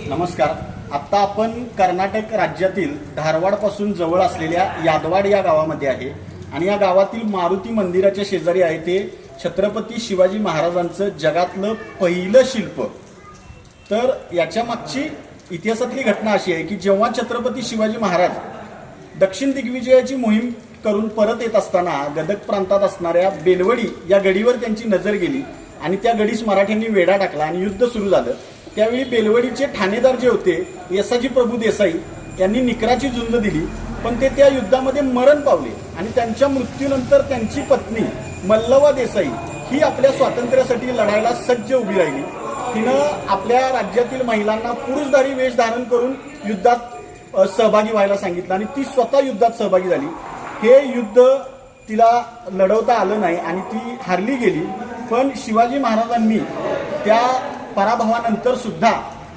नमस्कार. आता आपण कर्नाटक राज्यातील धारवाडपासून जवळ असलेल्या यादवाड या गावामध्ये आहे आणि या गावातील मारुती मंदिराच्या शेजारी आहे ते छत्रपती शिवाजी महाराजांचं जगातलं पहिलं शिल्प. तर याच्या मागची इतिहासातली घटना अशी आहे की जेव्हा छत्रपती शिवाजी महाराज दक्षिण दिग्विजयाची मोहीम करून परत येत असताना गदग प्रांतात असणाऱ्या बेलवडी या गडीवर त्यांची नजर गेली आणि त्या गडीस मराठ्यांनी वेढा टाकला आणि युद्ध सुरू झालं. त्यावेळी बेलवडीचे ठाणेदार जे होते येसाजी प्रभू देसाई यांनी निकराची झुंज दिली, पण ते त्या युद्धामध्ये मरण पावले आणि त्यांच्या मृत्यूनंतर त्यांची पत्नी मल्लवा देसाई ही आपल्या स्वातंत्र्यासाठी लढायला सज्ज उभी राहिली. तिनं आपल्या राज्यातील महिलांना पुरुषधारी वेश धारण करून युद्धात सहभागी व्हायला सांगितलं आणि ती स्वतः युद्धात सहभागी झाली. हे युद्ध तिला लढवता आलं नाही आणि ती हारली गेली. पण शिवाजी महाराजांनी त्या पराभवानंतर सुद्धा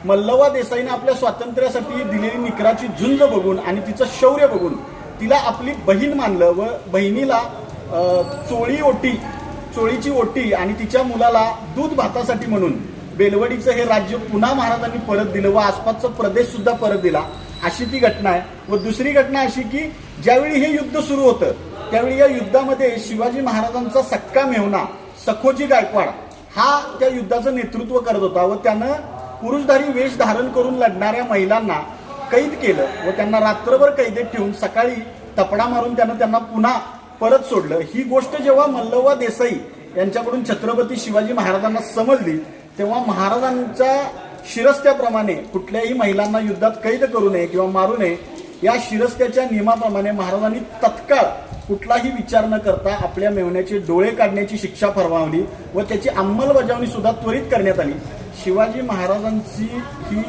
मल्लवा देसाईने आपल्या स्वातंत्र्यासाठी दिलेली निकराची झुंज बघून आणि तिचं शौर्य बघून तिला आपली बहीण मानलं व बहिणीला चोळीची ओटी आणि तिच्या मुलाला दूध भातासाठी म्हणून बेलवडीचं हे राज्य पुन्हा महाराजांनी परत दिलं व आसपासचा प्रदेश सुद्धा परत दिला. अशी ती घटना आहे. व दुसरी घटना अशी की ज्यावेळी हे युद्ध सुरू होतं त्यावेळी या युद्धामध्ये शिवाजी महाराजांचा सक्का मेहुणा सखोजी गायकवाड हा त्या युद्धाचं नेतृत्व करत होता व त्यानं पुरुषधारी वेश धारण करून लढणाऱ्या महिलांना कैद केलं व त्यांना रात्रभर कैदेत ठेवून सकाळी तपडा मारून त्यांना पुन्हा परत सोडलं. ही गोष्ट जेव्हा मल्लवा देसाई यांच्याकडून छत्रपती शिवाजी महाराजांना समजली तेव्हा महाराजांच्या शिरस्त्याप्रमाणे कुठल्याही महिलांना युद्धात कैद करू नये किंवा मारू नये या शिरस्त्याच्या नियमाप्रमाणे महाराजांनी तत्काळ कुठलाही विचार न करता आपल्या मेहुण्याचे डोळे काढण्याची शिक्षा फरमावली व त्याची अंमलबजावणी सुद्धा त्वरित करण्यात आली. शिवाजी महाराजांची ही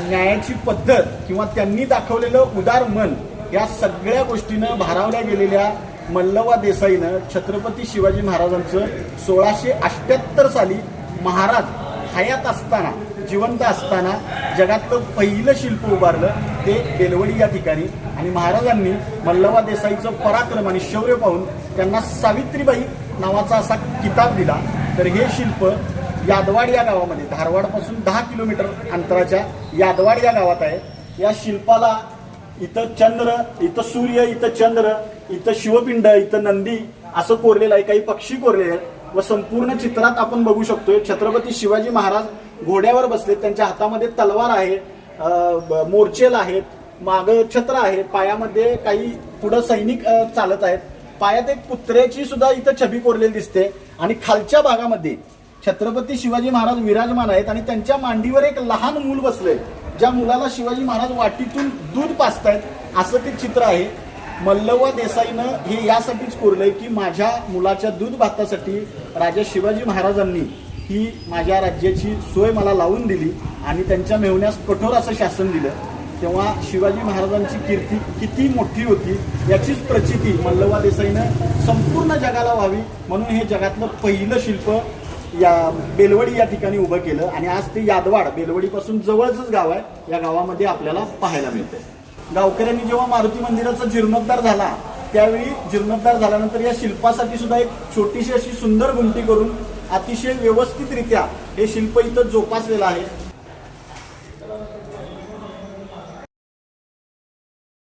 न्यायाची पद्धत किंवा त्यांनी दाखवलेलं उदार मन या सगळ्या गोष्टीनं भारावल्या गेलेल्या मल्लवा देसाईनं छत्रपती शिवाजी महाराजांचं 1678 साली महाराज हयात असताना जिवंत असताना जगातलं पहिलं शिल्प उभारलं ते बेलवडी या ठिकाणी आणि महाराजांनी मल्लवा देसाईचं पराक्रम आणि शौर्य पाहून त्यांना सावित्रीबाई नावाचा असा किताब दिला. तर हे शिल्प यादवाड या गावामध्ये धारवाडपासून 10 किलोमीटर अंतराच्या यादवाड या गावात आहे. या शिल्पाला इथं चंद्र, इथं सूर्य, इथं चंद्र, इथं शिवपिंड, इथं नंदी असं कोरलेलं आहे. काही पक्षी कोरलेले आहेत व संपूर्ण चित्रात आपण बघू शकतोय छत्रपती शिवाजी महाराज घोड्यावर बसले. त्यांच्या हातामध्ये तलवार आहे, मोर्चेल आहेत, मागं छत्र आहे, पायामध्ये काही पुढं सैनिक चालत आहेत. पायात एक पुत्र्याची सुद्धा इथं छबी कोरलेली दिसते आणि खालच्या भागामध्ये छत्रपती शिवाजी महाराज विराजमान आहेत आणि त्यांच्या मांडीवर एक लहान मूल बसलंय ज्या मुलाला शिवाजी महाराज वाटीतून दूध पाजतायत असं ते चित्र आहे. मल्लवा देसाईनं हे यासाठीच कोरलंय की माझ्या मुलाच्या दूध भातासाठी राजा शिवाजी महाराजांनी ही माझ्या राज्याची सोय मला लावून दिली आणि त्यांच्या मेहुण्यास कठोर असं शासन दिलं. तेव्हा शिवाजी महाराजांची कीर्ती किती मोठी होती याचीच प्रचिती मल्लवा देसाईनं संपूर्ण जगाला व्हावी म्हणून हे जगातलं पहिलं शिल्प या बेलवडी या ठिकाणी उभं केलं आणि आज ते यादवाड बेलवडीपासून जवळच गाव आहे. या गावामध्ये आपल्याला पाहायला मिळते. गावकऱ्यांनी जेव्हा मारुती मंदिराचा जीर्णोद्धार झाला त्यावेळी जीर्णोद्धार झाल्यानंतर या शिल्पासाठी सुद्धा एक छोटीशी अशी सुंदर गुंटी करून अतिशय व्यवस्थितरित्या हे शिल्प इथं जोपासलेलं आहे.